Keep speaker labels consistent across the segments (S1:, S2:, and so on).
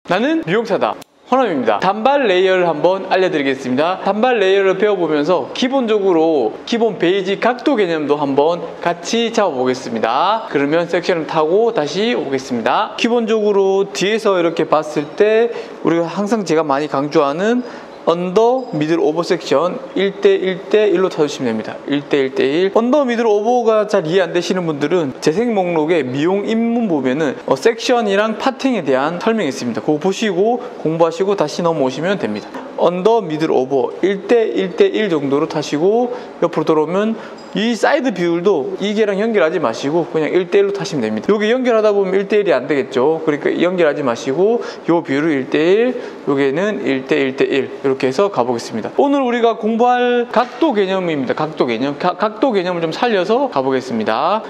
S1: 나는 미용사다. 허남입니다. 단발 레이어를 한번 알려드리겠습니다. 단발 레이어를 배워보면서 기본적으로 기본 베이직 각도 개념도 한번 같이 잡아보겠습니다. 그러면 섹션을 타고 다시 오겠습니다. 기본적으로 뒤에서 이렇게 봤을 때 우리가 항상 제가 많이 강조하는 언더, 미들, 오버 섹션 1대1대1로 타주시면 됩니다. 1대1대1. 언더, 미들, 오버가 잘 이해 안 되시는 분들은 재생 목록에 미용 입문 보면은 섹션이랑 파팅에 대한 설명이 있습니다. 그거 보시고 공부하시고 다시 넘어오시면 됩니다. 언더, 미들, 오버 1대1대1 정도로 타시고 옆으로 돌아오면 이 사이드 비율도 이게랑 연결하지 마시고 그냥 1대1로 타시면 됩니다. 여기 연결하다 보면 1대1이 안 되겠죠. 그러니까 연결하지 마시고 요 비율을 1대1, 요게는 1대1대1 이렇게 해서 가보겠습니다. 오늘 우리가 공부할 각도 개념입니다. 각도 개념. 각도 개념을 좀 살려서 가보겠습니다.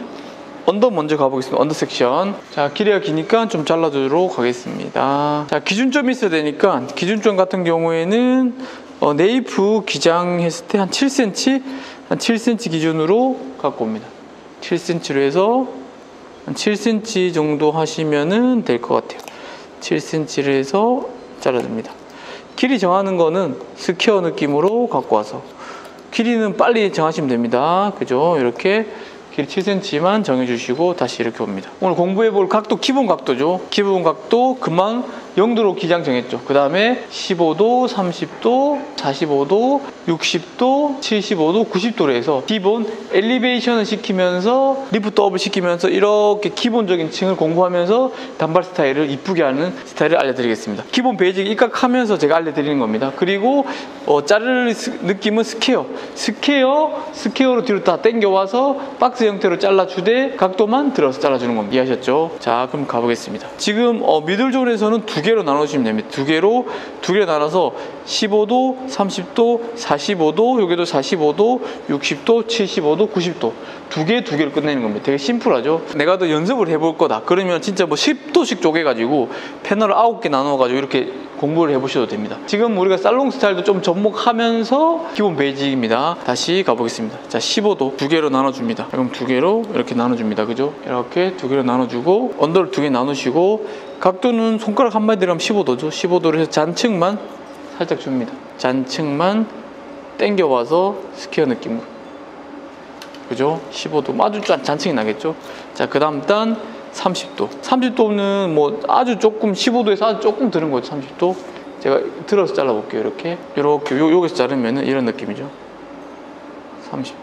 S1: 언더 먼저 가보겠습니다. 언더 섹션. 자, 길이가 기니까 좀 잘라주도록 하겠습니다. 자, 기준점이 있어야 되니까 기준점 같은 경우에는 네이프 기장했을 때 한 7cm, 한 7cm 기준으로 갖고 옵니다. 7cm로 해서 한 7cm 정도 하시면은 될 것 같아요. 7cm를 해서 잘라줍니다. 길이 정하는 거는 스퀘어 느낌으로 갖고 와서 길이는 빨리 정하시면 됩니다. 그죠? 이렇게 길이 7cm만 정해주시고 다시 이렇게 옵니다. 오늘 공부해볼 각도 기본 각도죠. 기본 각도 금방 0도로 기장 정했죠. 그 다음에 15도, 30도, 45도, 60도, 75도, 90도로 해서 기본 엘리베이션을 시키면서 리프트업을 시키면서 이렇게 기본적인 층을 공부하면서 단발 스타일을 이쁘게 하는 스타일을 알려드리겠습니다. 기본 베이직 입각하면서 제가 알려드리는 겁니다. 그리고 자를 느낌은 스퀘어로 뒤로 다 당겨와서 박스 형태로 잘라주되 각도만 들어서 잘라주는 겁니다. 이해하셨죠? 자, 그럼 가보겠습니다. 지금 미들존에서는 두 개로 나눠주시면 됩니다. 두 개로 나눠서 15도, 30도, 45도, 여기도 45도, 60도, 75도, 90도 두 개를 끝내는 겁니다. 되게 심플하죠? 내가 더 연습을 해볼 거다. 그러면 진짜 뭐 10도씩 쪼개가지고 패널을 9개 나눠가지고 이렇게 공부를 해보셔도 됩니다. 지금 우리가 살롱 스타일도 좀 접목하면서 기본 베이직입니다. 다시 가보겠습니다. 자, 15도 두 개로 나눠줍니다. 그럼 두 개로 이렇게 나눠줍니다. 그죠? 이렇게 두 개로 나눠주고 언더를 두 개 나누시고 각도는 손가락 한 마디 들어가면 15도죠. 15도로 해서 잔층만 살짝 줍니다. 잔층만 당겨와서 스퀘어 느낌으로. 그죠? 15도 아주 잔층이 나겠죠? 자, 그 다음 단 30도. 30도는 뭐 아주 조금 15도에서 아주 조금 드는 거죠. 30도. 제가 들어서 잘라볼게요. 이렇게 여기서 자르면은 이런 느낌이죠. 30도.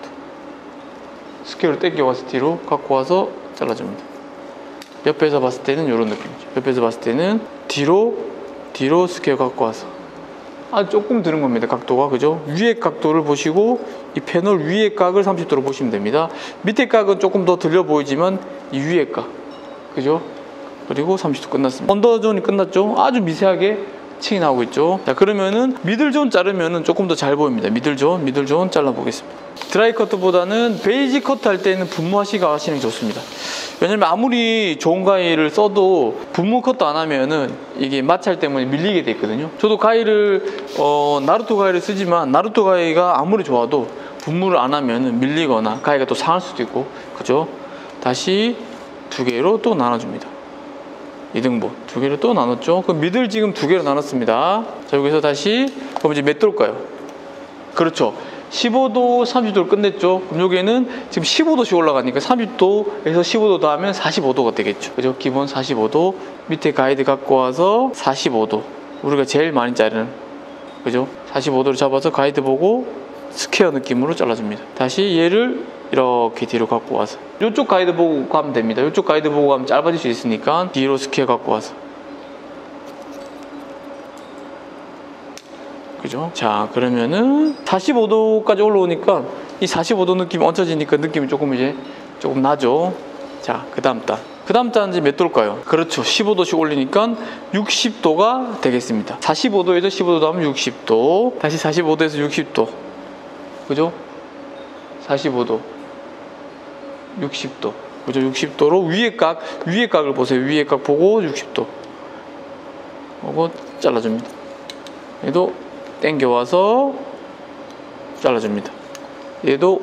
S1: 스퀘어를 당겨와서 뒤로 갖고 와서 잘라줍니다. 옆에서 봤을 때는 이런 느낌이죠. 옆에서 봤을 때는 뒤로 스퀘어 갖고 와서 아주 조금 드는 겁니다. 각도가. 그죠? 위에 각도를 보시고 이 패널 위의 각을 30도로 보시면 됩니다. 밑에 각은 조금 더 들려 보이지만 이 위에 각. 그죠? 그리고 30도 끝났습니다. 언더존이 끝났죠? 아주 미세하게 층이 나오고 있죠. 자, 그러면은 미들존 자르면은 조금 더 잘 보입니다. 미들존 잘라보겠습니다. 드라이 커트보다는 베이직 커트 할 때는 분무하시고 하시는 게 좋습니다. 왜냐면 아무리 좋은 가위를 써도 분무 커트 안 하면은 이게 마찰 때문에 밀리게 돼 있거든요. 저도 가위를 나루토 가위를 쓰지만 나루토 가위가 아무리 좋아도 분무를 안 하면은 밀리거나 가위가 또 상할 수도 있고, 그죠? 다시 두 개로 또 나눠줍니다. 2등분 두 개로 또 나눴죠. 그럼 미들 지금 두 개로 나눴습니다. 자, 여기서 다시 그럼 이제 몇 도일까요? 그렇죠. 15도, 30도를 끝냈죠. 그럼 여기에는 지금 15도씩 올라가니까 30도에서 15도 더하면 45도가 되겠죠. 그죠? 기본 45도. 밑에 가이드 갖고 와서 45도. 우리가 제일 많이 자르는. 그죠? 45도를 잡아서 가이드 보고 스퀘어 느낌으로 잘라줍니다. 다시 얘를 이렇게 뒤로 갖고 와서 이쪽 가이드 보고 가면 됩니다. 이쪽 가이드 보고 가면 짧아질 수 있으니까 뒤로 스퀘어 갖고 와서. 그죠? 자, 그러면은 45도까지 올라오니까 이 45도 느낌이 얹혀지니까 느낌이 조금 나죠. 자, 그 다음 단 이제 몇 도일까요? 그렇죠. 15도씩 올리니까 60도가 되겠습니다. 45도에서 15도 하면 60도. 다시 45도에서 60도. 그죠? 45도. 60도. 그죠? 60도로 위에 각을 보세요. 위에 각 보고 60도. 이거 잘라줍니다. 얘도 당겨와서 잘라줍니다. 얘도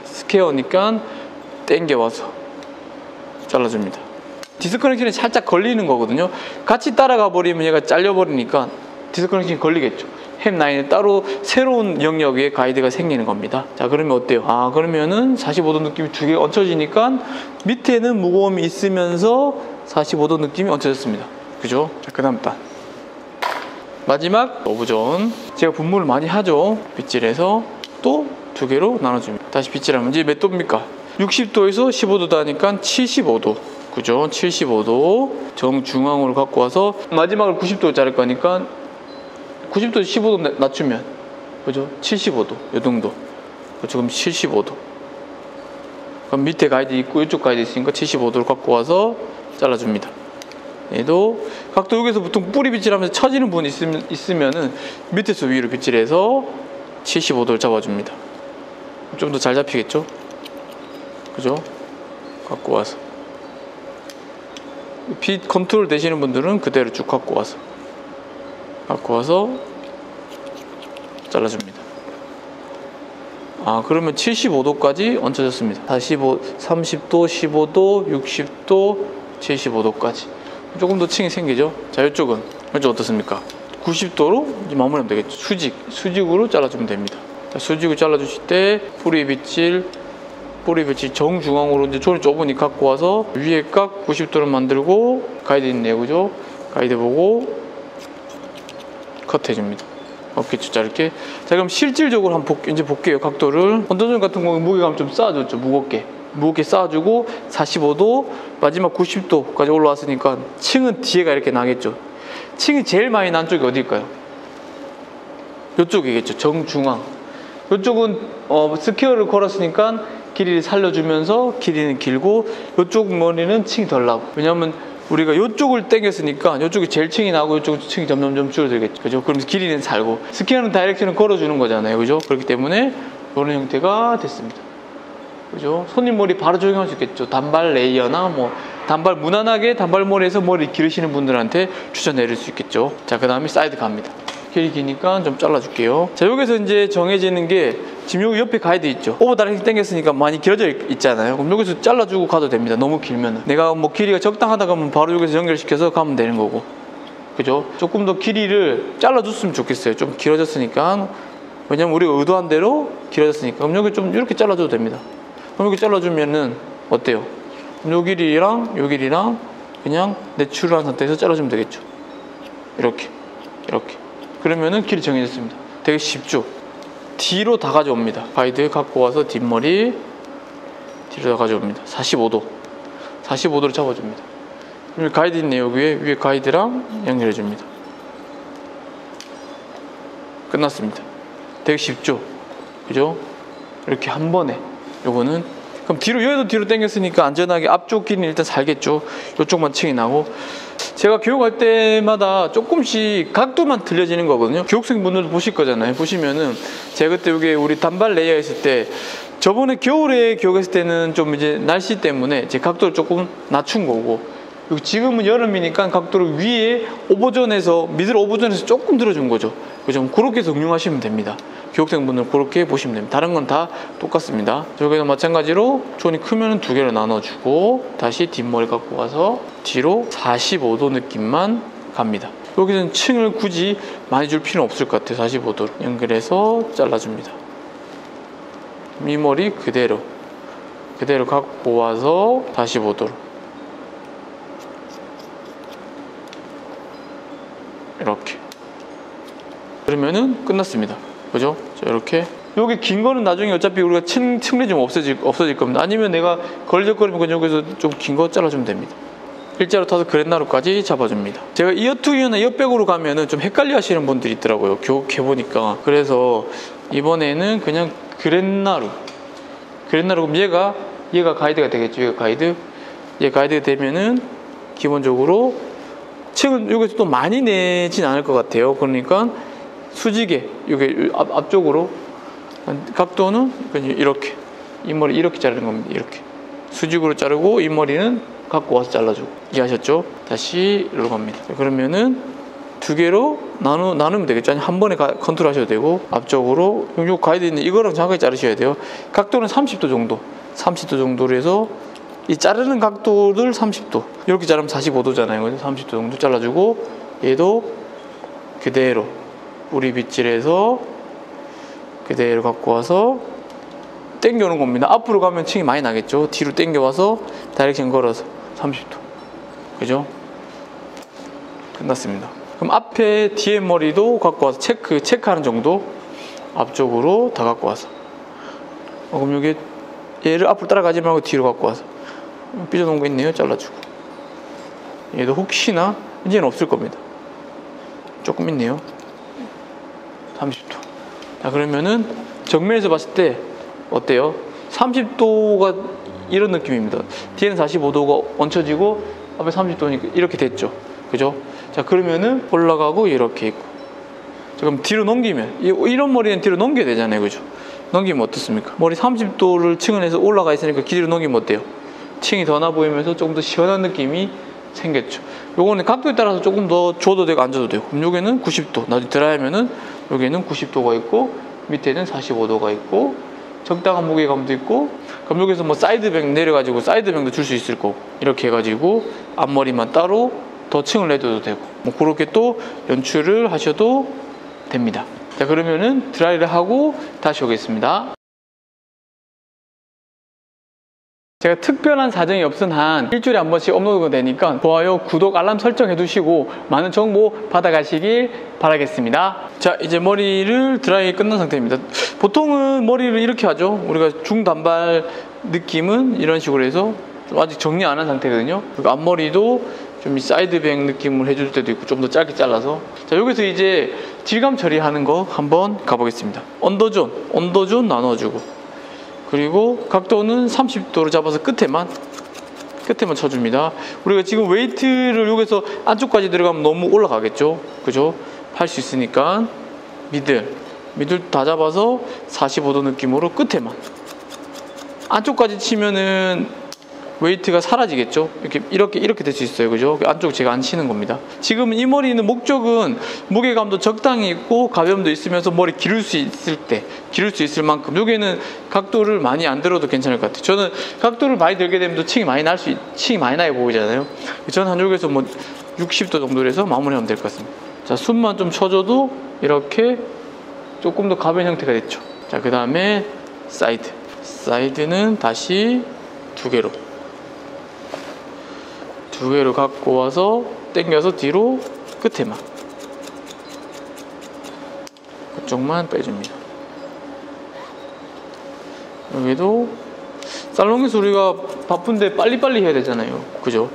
S1: 스퀘어니까 당겨와서 잘라줍니다. 디스커넥션이 살짝 걸리는 거거든요. 같이 따라가 버리면 얘가 잘려버리니까 디스커넥션이 걸리겠죠. 햄 라인에 따로 새로운 영역의 가이드가 생기는 겁니다. 자, 그러면 어때요? 그러면은 45도 느낌이 두 개가 얹혀지니까 밑에는 무거움이 있으면서 45도 느낌이 얹혀졌습니다. 그죠? 자, 그 다음 단 마지막 오브존. 제가 분무를 많이 하죠. 빗질해서 또 두 개로 나눠줍니다. 다시 빗질하면 이제 몇 도입니까? 60도에서 15도다 하니까 75도. 그죠? 75도 정중앙으로 갖고 와서 마지막을 90도로 자를 거니까 90도에서 15도 낮추면 그죠? 75도 이 정도. 지금 75도. 그럼 밑에 가이드 있고 이쪽 가이드 있으니까 75도를 갖고 와서 잘라줍니다. 얘도 각도 여기서 보통 뿌리 빗질하면서 처지는 부분이 있으면은 밑에서 위로 빗질해서 75도를 잡아줍니다. 좀 더 잘 잡히겠죠? 그죠? 갖고 와서 빗 컨트롤 되시는 분들은 그대로 쭉 갖고 와서 잘라줍니다. 그러면 75도까지 얹혀졌습니다. 45, 30도, 15도, 60도, 75도까지 조금 더 층이 생기죠. 자, 이쪽 어떻습니까? 90도로 이제 마무리하면 되겠죠. 수직으로 잘라주면 됩니다. 자, 수직으로 잘라주실 때 뿌리 빗질 정중앙으로 이제 존이 좁으니 갖고 와서 위에 각 90도를 만들고 가이드 있네요. 그죠? 가이드 보고 컷해줍니다. 없겠죠, 짧게. 자, 그럼 실질적으로 한번 이제 볼게요. 각도를. 언더존 같은 경우는 무게감 좀 쌓아줬죠. 무겁게 쌓아주고 45도 마지막 90도까지 올라왔으니까 층은 뒤에가 이렇게 나겠죠. 층이 제일 많이 난 쪽이 어딜까요? 이쪽이겠죠. 정중앙. 이쪽은 스퀘어를 걸었으니까 길이를 살려주면서 길이는 길고 이쪽 머리는 층이 덜 나고. 왜냐하면 우리가 이쪽을 당겼으니까 이쪽이 제일 층이 나고 이쪽은 층이 점점 줄어들겠죠. 그죠? 그럼 길이는 살고 스퀘어는 다이렉션을 걸어주는 거잖아요. 그죠? 그렇기 때문에 이런 형태가 됐습니다. 그죠? 손님 머리 바로 적용할 수 있겠죠. 단발 레이어나 단발 무난하게 단발머리에서 머리 기르시는 분들한테 추천드릴 수 있겠죠. 자, 그 다음에 사이드 갑니다. 길이 기니까 좀 잘라줄게요. 자, 여기서 이제 정해지는 게 지금 여기 옆에 가이드 있죠. 오버 다이렉션 당겼으니까 많이 길어져 있잖아요. 그럼 여기서 잘라주고 가도 됩니다. 너무 길면은 내가 길이가 적당하다 그러면 바로 여기서 연결시켜서 가면 되는 거고. 그죠? 조금 더 길이를 잘라줬으면 좋겠어요. 좀 길어졌으니까. 왜냐면 우리가 의도한 대로 길어졌으니까. 그럼 여기 좀 이렇게 잘라줘도 됩니다. 그럼 이렇게 잘라주면은 어때요? 요 길이랑 요 길이랑 그냥 내추럴한 상태에서 잘라주면 되겠죠. 이렇게 그러면은 길이 정해졌습니다. 되게 쉽죠? 뒤로 다 가져옵니다. 가이드 갖고 와서 뒷머리 뒤로 다 가져옵니다. 45도로 잡아줍니다. 여기 가이드 있네요. 위에 가이드랑 연결해줍니다. 끝났습니다. 되게 쉽죠? 그죠? 이렇게 한 번에 요거는 그럼 여기도 뒤로 당겼으니까 안전하게 앞쪽 길이는 일단 살겠죠. 이쪽만 층이 나고. 제가 교육할 때마다 조금씩 각도만 틀려지는 거거든요. 교육생 분들도 보실 거잖아요. 보시면은 제가 그때 여기 우리 단발 레이어 했을 때 저번에 겨울에 교육했을 때는 좀 이제 날씨 때문에 제 각도를 조금 낮춘 거고, 지금은 여름이니까 각도를 위에 미들 오버존에서 조금 들어준 거죠. 그죠? 그렇게 해서 응용하시면 됩니다. 교육생분들 그렇게 보시면 됩니다. 다른 건 다 똑같습니다. 여기서 마찬가지로 존이 크면 두 개로 나눠주고 다시 뒷머리 갖고 와서 뒤로 45도 느낌만 갑니다. 여기서는 층을 굳이 많이 줄 필요는 없을 것 같아요. 45도로 연결해서 잘라줍니다. 이 머리 그대로 갖고 와서 45도로 이렇게 그러면은 끝났습니다. 그죠? 자, 이렇게 여기 긴 거는 나중에 어차피 우리가 층리 좀 없어질 겁니다. 아니면 내가 걸적거리면 그냥 여기서 좀 긴 거 잘라주면 됩니다. 일자로 타서 그랜나루까지 잡아줍니다. 제가 이어투이어나 이어백으로 가면은 좀 헷갈려 하시는 분들이 있더라고요. 교육해보니까. 그래서 이번에는 그냥 그랜나루 그럼 얘가 가이드가 되겠죠. 얘가 가이드가 되면은 기본적으로 층은 여기서 또 많이 내진 않을 것 같아요. 그러니까 수직에 여기 앞쪽으로 각도는 이렇게 이 머리 이렇게 자르는 겁니다. 이렇게 수직으로 자르고 이 머리는 갖고 와서 잘라주고. 이해하셨죠? 다시 이리로 갑니다. 그러면은 두 개로 나누면 되겠죠. 아니 한 번에 컨트롤 하셔도 되고 앞쪽으로 요 가이드 있는 이거랑 정확하게 자르셔야 돼요. 각도는 30도 정도로 해서 이 자르는 각도를 30도, 이렇게 자르면 45도잖아요. 30도 정도 잘라주고, 얘도 그대로 뿌리 빗질해서 그대로 갖고 와서 당겨오는 겁니다. 앞으로 가면 층이 많이 나겠죠. 뒤로 당겨와서 다이렉션 걸어서 30도. 그죠? 끝났습니다. 그럼 앞에 뒤에 머리도 갖고 와서 체크하는 정도, 앞쪽으로 다 갖고 와서. 그럼 여기 얘를 앞으로 따라가지 말고 뒤로 갖고 와서 삐져놓은 거 있네요. 잘라주고. 얘도 혹시나 이제는 없을 겁니다. 조금 있네요. 30도. 자, 그러면은 정면에서 봤을 때 어때요? 30도가 이런 느낌입니다. 뒤에는 45도가 얹혀지고 앞에 30도니까 이렇게 됐죠. 그죠? 자, 그러면은 올라가고 이렇게 있고. 자, 그럼 뒤로 넘기면 이런 머리는 뒤로 넘겨야 되잖아요. 그죠? 넘기면 어떻습니까? 머리 30도를 층을 해서 올라가 있으니까 뒤로 넘기면 어때요? 층이 더 나 보이면서 조금 더 시원한 느낌이 생겼죠. 요거는 각도에 따라서 조금 더 줘도 되고 안 줘도 되고. 그럼 요게는 90도. 나중에 드라이하면은 여기는 90도가 있고 밑에는 45도가 있고 적당한 무게감도 있고. 그럼 여기서 뭐 사이드뱅 내려가지고 사이드뱅도 줄 수 있을 거고, 이렇게 해가지고 앞머리만 따로 더 층을 내줘도 되고, 뭐 그렇게 또 연출을 하셔도 됩니다. 자, 그러면은 드라이를 하고 다시 오겠습니다. 제가 특별한 사정이 없은 한 일주일에 한 번씩 업로드가 되니까 좋아요, 구독, 알람 설정해 두시고 많은 정보 받아가시길 바라겠습니다. 자, 이제 머리를 드라이 끝난 상태입니다. 보통은 머리를 이렇게 하죠. 우리가 중단발 느낌은 이런 식으로 해서 좀 아직 정리 안 한 상태거든요. 그리고 앞머리도 좀 사이드뱅 느낌을 해줄 때도 있고 좀 더 짧게 잘라서. 자, 여기서 이제 질감 처리하는 거 한번 가보겠습니다. 언더존 나눠주고, 그리고 각도는 30도로 잡아서 끝에만 쳐줍니다. 우리가 지금 웨이트를 여기서 안쪽까지 들어가면 너무 올라가겠죠. 그죠? 할 수 있으니까 미들 다 잡아서 45도 느낌으로 끝에만. 안쪽까지 치면은 웨이트가 사라지겠죠. 이렇게 될 수 있어요. 그죠? 안쪽 제가 안 치는 겁니다. 지금 이 머리는 목적은 무게감도 적당히 있고 가벼움도 있으면서 머리 기를 수 있을 만큼. 여기는 각도를 많이 안 들어도 괜찮을 것 같아요. 저는 각도를 많이 들게 되면 층이 많이 나게 보이잖아요. 저는 한 여기서 뭐 60도 정도로 해서 마무리하면 될 것 같습니다. 자, 숨만 좀 쳐줘도 이렇게 조금 더 가벼운 형태가 됐죠. 자, 그 다음에 사이드는 다시 두 개로 갖고 와서 당겨서 뒤로 끝에만, 그쪽만 빼줍니다. 여기도 살롱에서 우리가 바쁜데 빨리빨리 해야 되잖아요. 그죠?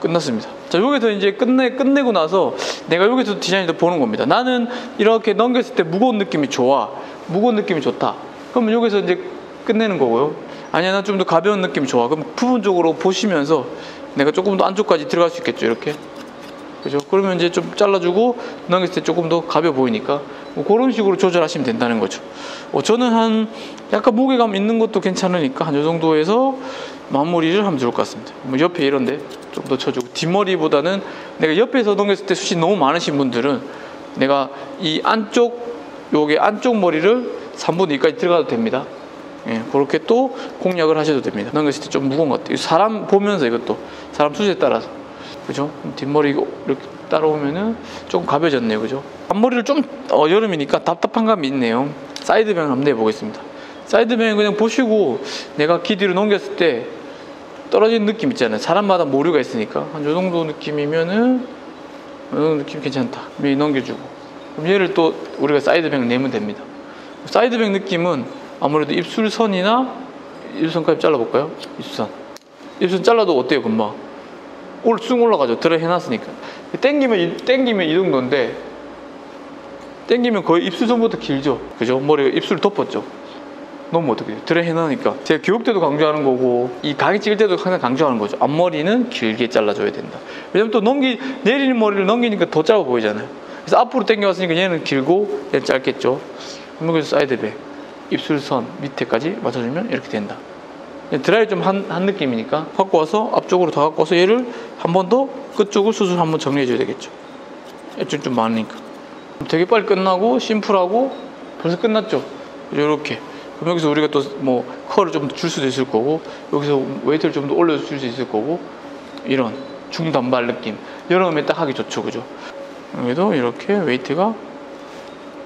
S1: 끝났습니다. 자, 여기서 이제 끝내고 나서 내가 여기서 디자인을 보는 겁니다. 나는 이렇게 넘겼을 때 무거운 느낌이 좋다. 그러면 여기서 이제 끝내는 거고요. 아니야, 난 좀 더 가벼운 느낌이 좋아. 그럼 부분적으로 보시면서 내가 조금 더 안쪽까지 들어갈 수 있겠죠. 이렇게. 그죠? 그러면 이제 좀 잘라주고 넘겼을 때 조금 더 가벼워 보이니까 뭐 그런 식으로 조절하시면 된다는 거죠. 저는 한 약간 무게감 있는 것도 괜찮으니까 한 이 정도 해서 마무리를 하면 좋을 것 같습니다. 뭐 옆에 이런데 좀 더 쳐주고, 뒷머리보다는 내가 옆에서 넘겼을 때 숱이 너무 많으신 분들은 내가 이 요게 안쪽 머리를 3분의 2까지 들어가도 됩니다. 예, 그렇게 또 공략을 하셔도 됩니다. 넘겼을 때 좀 무거운 것 같아요. 사람 보면서 이것도 사람 수제에 따라서. 그죠? 뒷머리 이렇게 따라오면은 조금 가벼워졌네요. 그죠? 앞머리를 좀 여름이니까 답답한 감이 있네요. 사이드뱅을 한번 내보겠습니다. 사이드뱅 그냥 보시고 내가 귀 뒤로 넘겼을 때 떨어지는 느낌 있잖아요. 사람마다 모류가 있으니까 한 요 정도 느낌이면은 이 정도 느낌 괜찮다. 미리 넘겨주고, 그럼 얘를 또 우리가 사이드뱅 내면 됩니다. 사이드뱅 느낌은 아무래도 입술선까지 잘라볼까요? 입술 잘라도 어때요? 금방 쑥 올라가죠. 드라이 해놨으니까. 땡기면 이 정도인데, 땡기면 거의 입술선부터 길죠. 그죠? 머리가 입술을 덮었죠. 너무 어떻게 돼요? 드라이 해놓으니까. 제가 교육 때도 강조하는 거고 이 가게 찍을 때도 항상 강조하는 거죠. 앞머리는 길게 잘라줘야 된다. 왜냐면 또 내리는 머리를 넘기니까 더 짧아 보이잖아요. 그래서 앞으로 당겨왔으니까 얘는 길고 얘는 짧겠죠. 그래서 사이드뱅 입술선 밑에까지 맞춰주면 이렇게 된다. 드라이 좀 한 느낌이니까 갖고 와서 앞쪽으로 더 갖고 와서 얘를 한 번 더 끝쪽을 수술 한번 정리해줘야 되겠죠. 애줄 좀 많으니까. 되게 빨리 끝나고 심플하고 벌써 끝났죠. 이렇게 그럼 여기서 우리가 또 뭐 컬을 좀 줄 수도 있을 거고, 여기서 웨이트를 좀 더 올려줄 수 있을 거고, 이런 중단발 느낌 여름에 딱 하기 좋죠, 그죠? 여기도 이렇게 웨이트가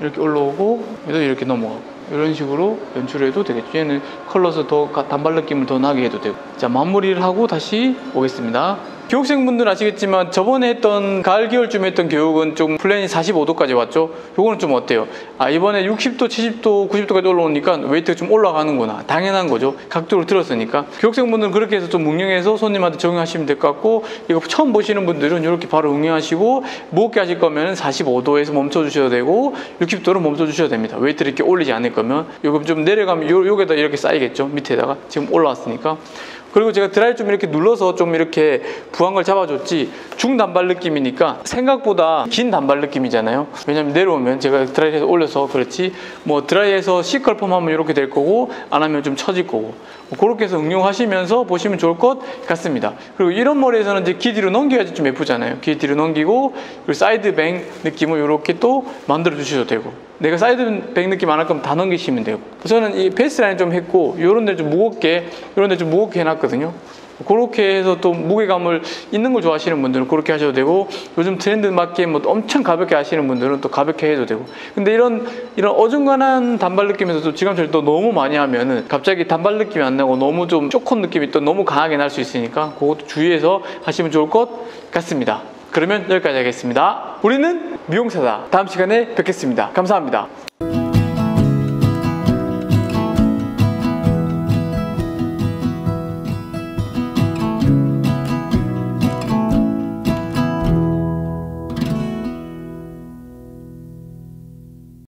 S1: 이렇게 올라오고, 여기도 이렇게 넘어가고, 이런 식으로 연출해도 되겠죠. 얘는 컬러서 더 단발 느낌을 더 나게 해도 되고. 자, 마무리를 하고 다시 오겠습니다. 교육생분들은 아시겠지만 저번에 했던 가을 겨울쯤에 했던 교육은 좀 플랜이 45도까지 왔죠. 요거는 좀 어때요? 아, 이번에 60도 70도 90도까지 올라오니까 웨이트가 좀 올라가는구나. 당연한 거죠. 각도를 들었으니까. 교육생분들은 그렇게 해서 좀 응용해서 손님한테 적용하시면 될 것 같고, 이거 처음 보시는 분들은 이렇게 바로 응용하시고, 무겁게 하실 거면 45도에서 멈춰 주셔도 되고 60도로 멈춰 주셔도 됩니다. 웨이트를 이렇게 올리지 않을 거면. 요거 좀 내려가면 요게다 이렇게 쌓이겠죠. 밑에다가 지금 올라왔으니까. 그리고 제가 드라이 좀 이렇게 눌러서 좀 이렇게 부한 걸 잡아줬지, 중단발 느낌이니까 생각보다 긴 단발 느낌이잖아요. 왜냐면 내려오면 제가 드라이해서 올려서 그렇지, 뭐 드라이해서 C컬 펌하면 이렇게 될 거고, 안 하면 좀 처질 거고, 그렇게 해서 응용하시면서 보시면 좋을 것 같습니다. 그리고 이런 머리에서는 이제 귀 뒤로 넘겨야지 좀 예쁘잖아요. 귀 뒤로 넘기고, 그리고 사이드 뱅 느낌을 이렇게 또 만들어 주셔도 되고, 내가 사이드 뱅 느낌 안 할 거면 다 넘기시면 되고. 저는 이 베이스라인 좀 했고, 요런 데 좀 무겁게, 요런 데 좀 무겁게 해놨거든요. 그렇게 해서 또 무게감을 있는 걸 좋아하시는 분들은 그렇게 하셔도 되고, 요즘 트렌드 맞게 뭐 엄청 가볍게 하시는 분들은 또 가볍게 해도 되고. 근데 이런 어중간한 단발 느낌에서도 지금처럼 또 너무 많이 하면은 갑자기 단발 느낌이 안 나고 너무 좀 쪼콘 느낌이 또 너무 강하게 날 수 있으니까 그것도 주의해서 하시면 좋을 것 같습니다. 그러면 여기까지 하겠습니다. 우리는 미용사다. 다음 시간에 뵙겠습니다. 감사합니다.